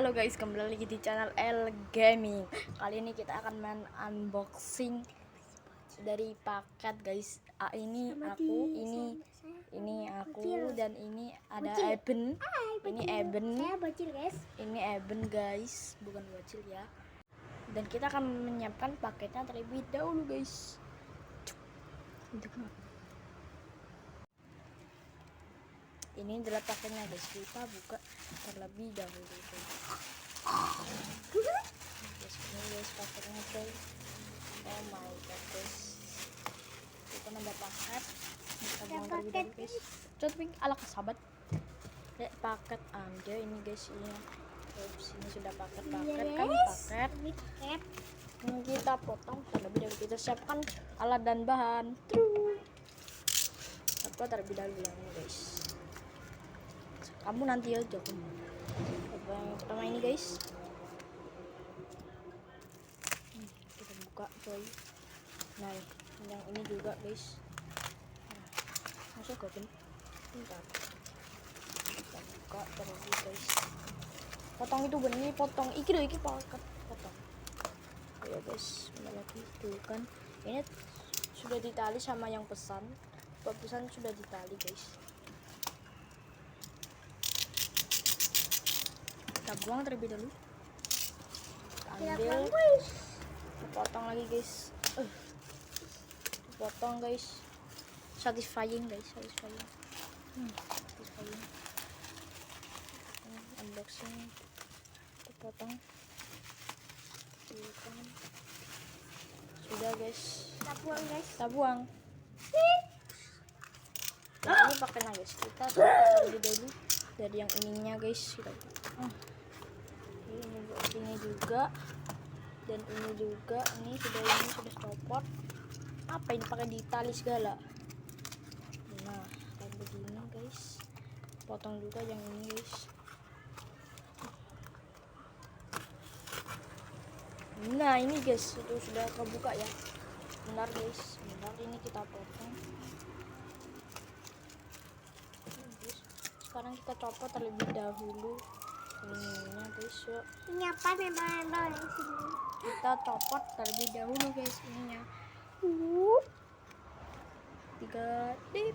Halo guys, kembali lagi di channel L Gaming. Kali ini kita akan main unboxing dari paket guys. Ini aku, ini aku, dan ini ada Eben. Ini Eben. Saya bocil guys. Ini Eben guys, bukan bocil ya. Dan kita akan menyiapkan paketnya terlebih dahulu guys. Ini adalah paketnya guys, kita buka terlebih dahulu guys. Ini guys paketnya guys. Oh my god guys, kita nambah paket. Kita buang terlebih dahulu guys. Cotping ala kesabat dek paket ambil ini guys. Ini sudah paket kan paket. Ini kita potong terlebih dahulu, kita siapkan alat dan bahan. Apa terlebih dahulu guys, kamu nanti aja. Yang pertama ini guys, kita buka coy. Nah yang ini juga guys, masuk ke bentar, kita buka terlebih guys. Potong itu benih, potong iki paket potong. Ayo guys, lagi tuh kan ini sudah ditali sama yang pesan sudah ditali guys. Kita buang terlebih dahulu, kita ambil, kita potong lagi guys. Potong guys, satisfying guys, satisfying. Unboxing, kita potong. Sudah guys, Kita buang guys. kita buang. Nah, ini pakainya guys, kita terlebih dahulu dari yang ininya guys. Kita ini juga dan ini juga, ini sudah copot. Apa ini pakai ditali segala. Nah kayak begini guys, potong juga yang ini guys. Nah ini guys, itu sudah kebuka ya. Bentar guys, bentar, ini kita potong. Sekarang kita copot terlebih dahulu ininya guys. Yuk Ini apa memang di sini? kita copot terlebih dahulu guys ininya. 3 titik.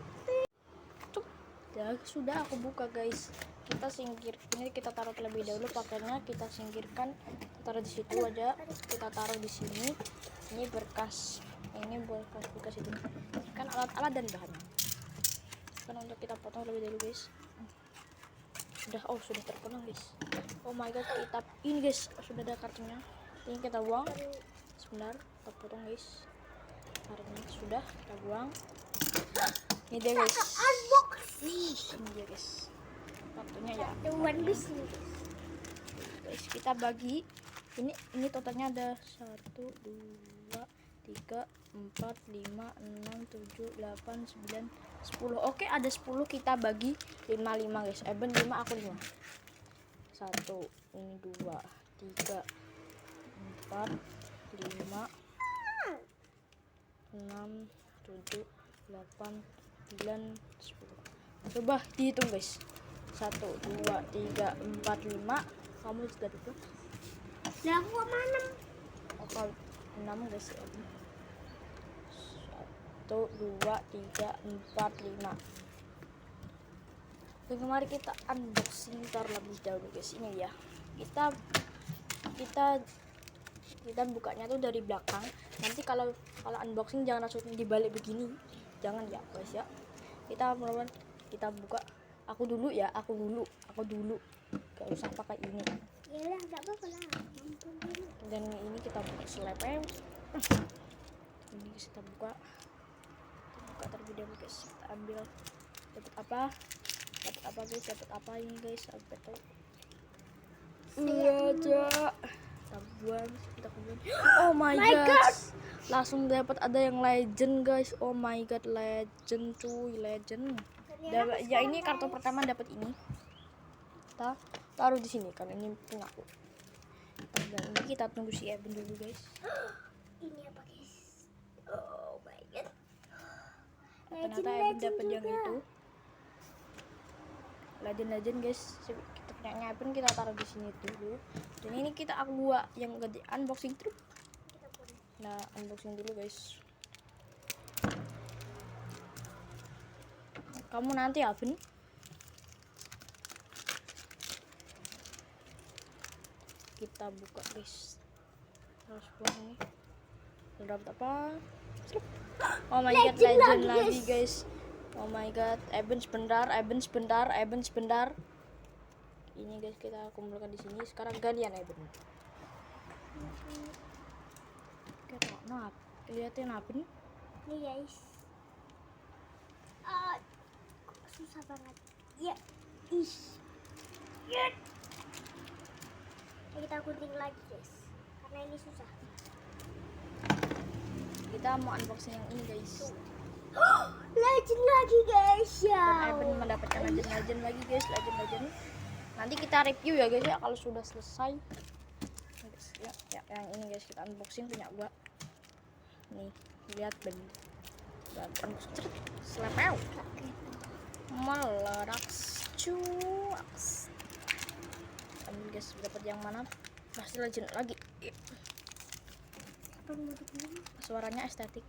Ya sudah aku buka guys. Kita singkir, ini kita taruh terlebih dahulu pakainya, kita singkirkan, kita taruh di situ aja. Kita taruh di sini. Ini berkas, ini berkas itu kan alat-alat dan bahannya kan untuk kita potong terlebih dahulu guys. Sudah terpotong guys. Oh my god, kita ini guys sudah ada kartunya. Ini kita buang sebentar, kita potong guys. Kartunya sudah kita buang. Ini dia guys, ini dia guys kartunya ya. Guys kita bagi, ini totalnya ada 1 2 3 4 5 6 7 8 9 10. Oke, ada 10, kita bagi 5 guys. Eben 5, aku 5. 1 ini 2 3 4 5 6 7 8 9 10. Coba dihitung guys. 1 2 3 4 5. Kamu sudah itu? Lah aku mana? Oke, 6 guys. 1 2 3 4 5. Dan kemarin kita unboxing terlebih dahulu guys. Ini ya. Kita bukanya tuh dari belakang. Nanti kalau unboxing jangan langsung dibalik begini. Jangan ya guys ya. Kita buka. Aku dulu. Gak usah pakai ini. Yalah, enggak apa-apa lah. Dan ini kita buka selepnya. Ini kita buka terlebih dahulu guys. Kita ambil, dapat apa guys, dapat apa ini guys, sampai tahu. Kita buang. Oh my god. Langsung dapat ada yang legend guys. Oh my god, legend cuy, legend. Ya ini kartu pertama dapat ini. Kita taruh di sini karena ini punya aku. Dan ini kita tunggu si Eben dulu guys. Ini apa guys? Oh my god. Ternyata Eben dapat yang itu. Legend guys. Kita punyanya Eben kita taruh di sini dulu. Dan ini aku buat yang ganti unboxing truk. Nah, unboxing dulu guys. Kamu nanti Eben. Kita buka guys. Harus buang ini. Dapat apa? Oh my god, legend lagi guys. Oh my god, Eben sebentar. Ini guys kita kumpulkan di sini. Sekarang gantian Eben. Kita lihatin Eben. Nih guys. Susah banget. Ya. Ya. Kita gunting lagi guys. Karena ini susah. Kita mau unboxing yang ini guys. Legend lagi guys ya. Dan Eben mendapatkan legend lagi guys, legend. Nanti kita review ya guys ya kalau sudah selesai. Guys, ya, yang ini guys kita unboxing punya gua. Nih, lihat Ben. Dan unboxing selepeu. Meledak cuaks. Ambil guys, dapat yang mana? Pasti legend lagi. Suaranya estetik.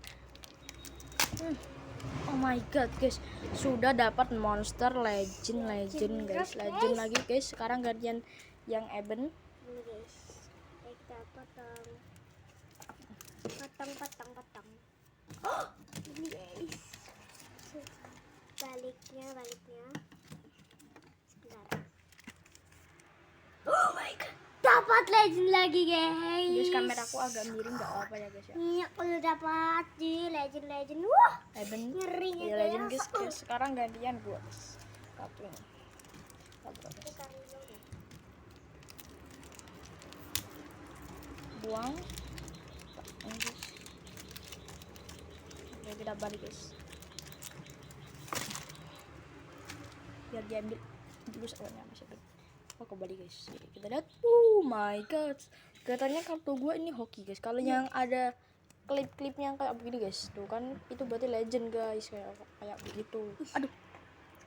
Oh my god guys, sudah dapat monster legend guys, legend lagi guys. Sekarang gantian yang Eben. Ini guys, kita potong. Oh, ini guys. Baliknya. Sebentar. Oh my god, dapat legend lagi guys. Guys, kameraku agak miring, nggak apa-apa ya guys ya. Ini aku udah dapat di legend. Wah, Eben, ngerinya ya legend guys. Sekarang gantian gua guys. Kartu ini. Buang. Ini guys. Oke, kita balik guys. Biar diambil dulu soalnya masih ada. Oh, kembali guys. Kita lihat. Oh my god. Katanya kartu gua ini hoki guys. Kalau yang ada klip-klipnya kayak begini guys. Tuh kan itu berarti legend guys, kayak begitu. Aduh.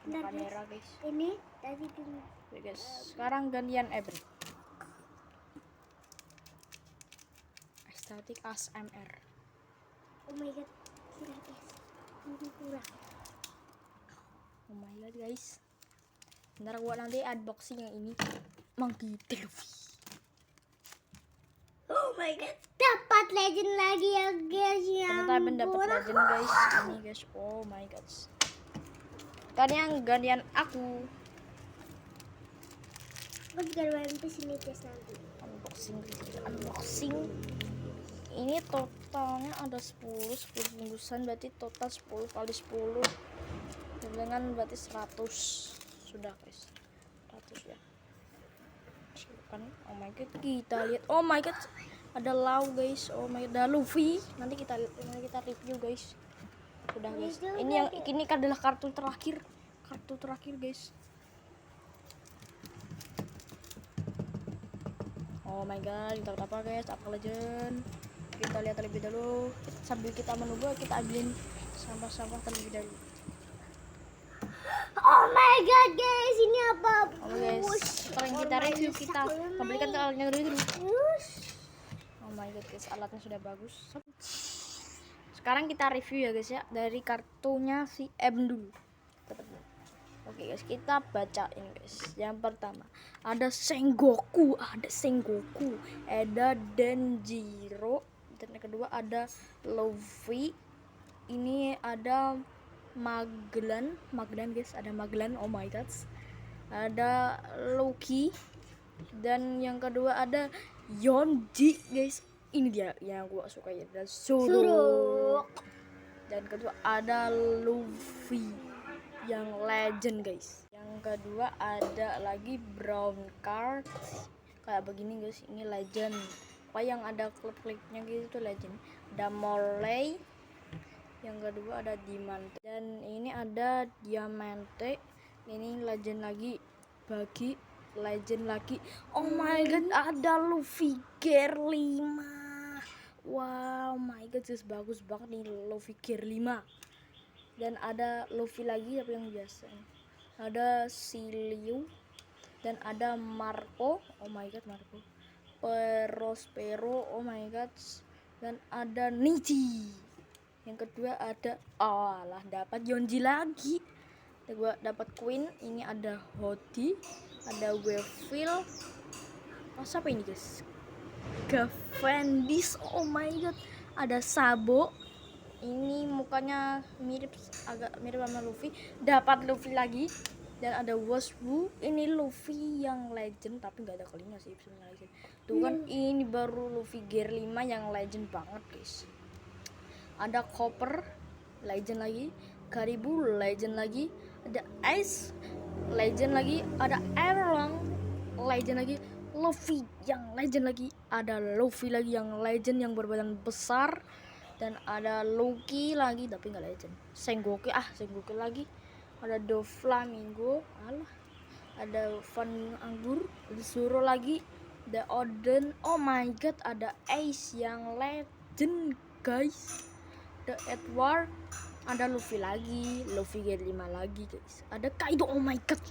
Kamera guys. Ini tadi dulu. Oke guys. Sekarang gantian Eben. Estetik ASMR. Oh my god. Kira guys. Ini kurang. Oh my god guys. Bentar gua nanti unboxing yang ini. Monkey TV. Oh my god. Dapat legend lagi ya guys ya. Ternyata Ben dapat legend guys. Ini guys. Oh my god. Kan yang gantian aku. Aku juga main di sini guys nanti. Unboxing. Ini totalnya ada 10 bungkusan, berarti total 10 kali 10 dengan berarti 100. Sudah guys, 100 ya. Kan, oh my god, kita lihat. Oh my god, ada Lau guys. Oh my god, ada Luffy. Nanti kita review guys. Sudah guys. Ini adalah kartu terakhir guys. Oh my god, kita dapat apa guys? Apa legend? Kita lihat terlebih dahulu. Sambil kita menunggu, kita ambilin sampah-sampah terlebih dahulu. Oh my god guys, ini apa? Oh guys, sekarang kita review, kita kembalikan ke alatnya dulu. Oh my god guys, alatnya sudah bagus. Sekarang kita review ya guys ya, dari kartunya si Eben dulu. Oke guys, kita bacain guys. Yang pertama ada Sengoku, ada Denjiro, dan yang kedua ada Luffy. Ini ada Magellan guys, ada Magellan. Oh my god, ada Loki, dan yang kedua ada Yonji guys. Ini dia yang gua suka ya, dan Zoro. Dan kedua ada Luffy yang legend guys. Yang kedua ada lagi brown card kayak begini guys, ini legend. Apa yang ada klip-klipnya gitu legend. Ada Morley. Yang kedua ada Diamante, dan ini ada Diamante. Ini legend lagi, bagi legend lagi. Oh my god, ada Luffy Gear 5. Wow my god, bagus banget nih Luffy Gear 5. Dan ada Luffy lagi apa yang biasa. Ada si Liu, dan ada Marco, oh my god, Marco, Prospero, oh my god, dan ada Niji. Yang kedua ada dapat Yonji lagi. Gua dapat Queen, ini ada Hodi, ada Weevil. Siapa ini guys? Gavendis, oh my god, ada Sabo. Ini mukanya agak mirip sama Luffy. Dapat Luffy lagi. Dan ada Waswu, ini Luffy yang legend tapi nggak ada kalinya sih sebenarnya. Tuh kan ini baru Luffy Gear 5 yang legend banget guys. Ada Copper legend lagi, Karibu legend lagi, ada Ice legend lagi, ada Erlang legend lagi, Luffy yang legend lagi, ada Luffy lagi yang legend yang berbadan besar, dan ada Loki lagi tapi nggak legend. Sengoku lagi, ada Doflamingo, ada Van Anggur, ada Zoro lagi, ada Oden, oh my god, ada Ace yang legend guys, ada Edward, ada Luffy lagi, Luffy Gear 5 lagi guys, ada Kaido, oh my god,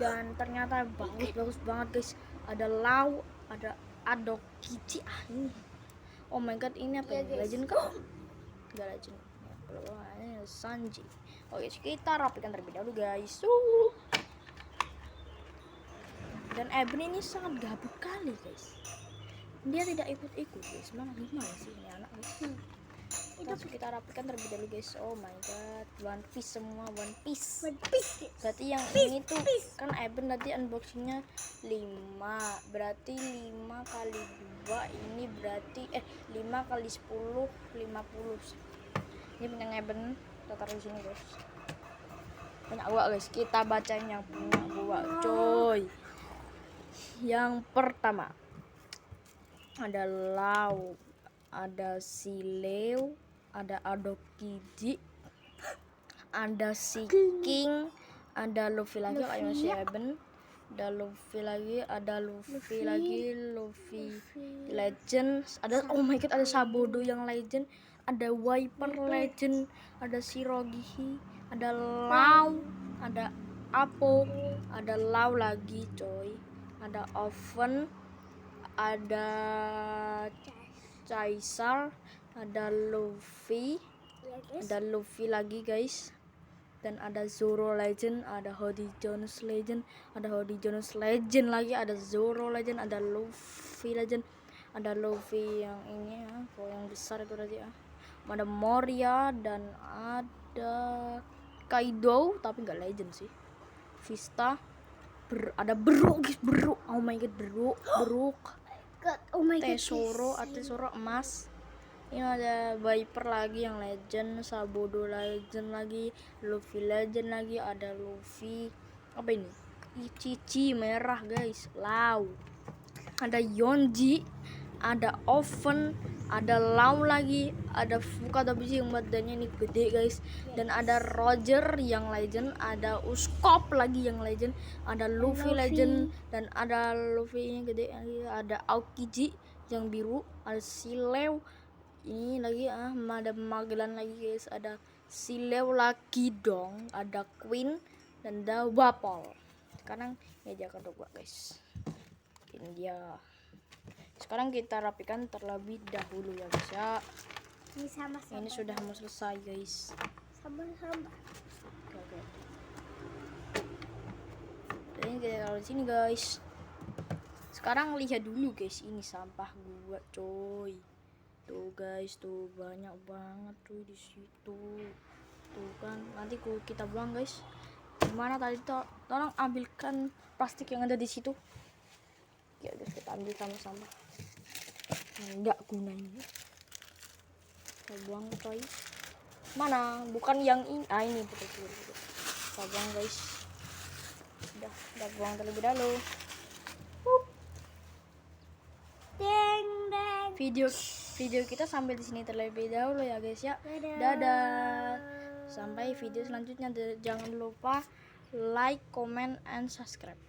dan ternyata bagus banget guys, ada Lau, ada Adokichi, ini oh my god, ini apa ya, legend kan? Enggak legend. Ini Sanji. Oke, kita rapikan terlebih dahulu guys. Dan Eben ini sangat gabut kali guys. Dia tidak ikut-ikut guys. Gimana sih ini anak guys? Langsung kita rapikan terlebih dahulu guys. Oh my god, One Piece semua, One Piece. Berarti yang ini tuh kan Eben tadi unboxingnya 5. Berarti 5 kali 2 ini berarti 5 kali 10 50. Ini punya Eben, kita taruh di sini guys. Punya gua guys, kita bacain yang punya gua coy. Yang pertama ada Lau, ada Sileu, ada Adokichi, ada si King, ada Luffy lagi kayak si Eben, ada Luffy lagi, ada Luffy lagi, Luffy legend, ada oh my god, ada Sabodo yang legend, ada Wiper legend, ada Shirogihi, ada Lau, ada Apo, ada Lau lagi coy, ada Oven, ada Caesar, ada Luffy lagi guys, dan ada Zoro legend, ada Hody Jones legend, ada Hody Jones legend lagi, ada Zoro legend, ada Luffy legend, ada Luffy yang ini ya, yang besar itu tadi ya, ada Moria, dan ada Kaido tapi nggak legend sih, Vista, ada Brook guys, Brook, oh my god, Brook, Tesoro emas. Ini ada Viper lagi yang legend, Sabodo legend lagi, Luffy legend lagi, ada Luffy apa ini, Cici merah guys, Lau, ada Yonji, ada Oven, ada Lau lagi, ada Fuka tapi yang badannya ini gede guys, dan ada Roger yang legend, ada Usopp lagi yang legend, ada Luffy legend, dan ada Luffy yang gede, ada Aokiji yang biru, ada Sileu ini lagi, ada Magellan lagi guys, ada Sileu lagi dong, ada Queen, dan ada Wapol. Sekarang ya jangan lupa guys, ini dia. Sekarang kita rapikan terlebih dahulu ya guys ya. Ini sudah mau selesai guys. Sabar. Oke. Jadi kita taruh di sini guys. Sekarang lihat dulu guys, ini sampah gua coy. Tuh guys, tuh banyak banget tuh di situ. Tuh kan, nanti kita buang guys. Gimana tadi tolong ambilkan plastik yang ada di situ. Ya guys, kita ambil sama-sama. Enggak gunanya. Kita buang coy. Mana? Bukan yang ini. Ini betul. Kita buang guys. Udah buang terlebih dahulu. Deng. Video kita sampai di sini terlebih dahulu ya guys ya. Dadah. Sampai video selanjutnya, jangan lupa like, comment, and subscribe.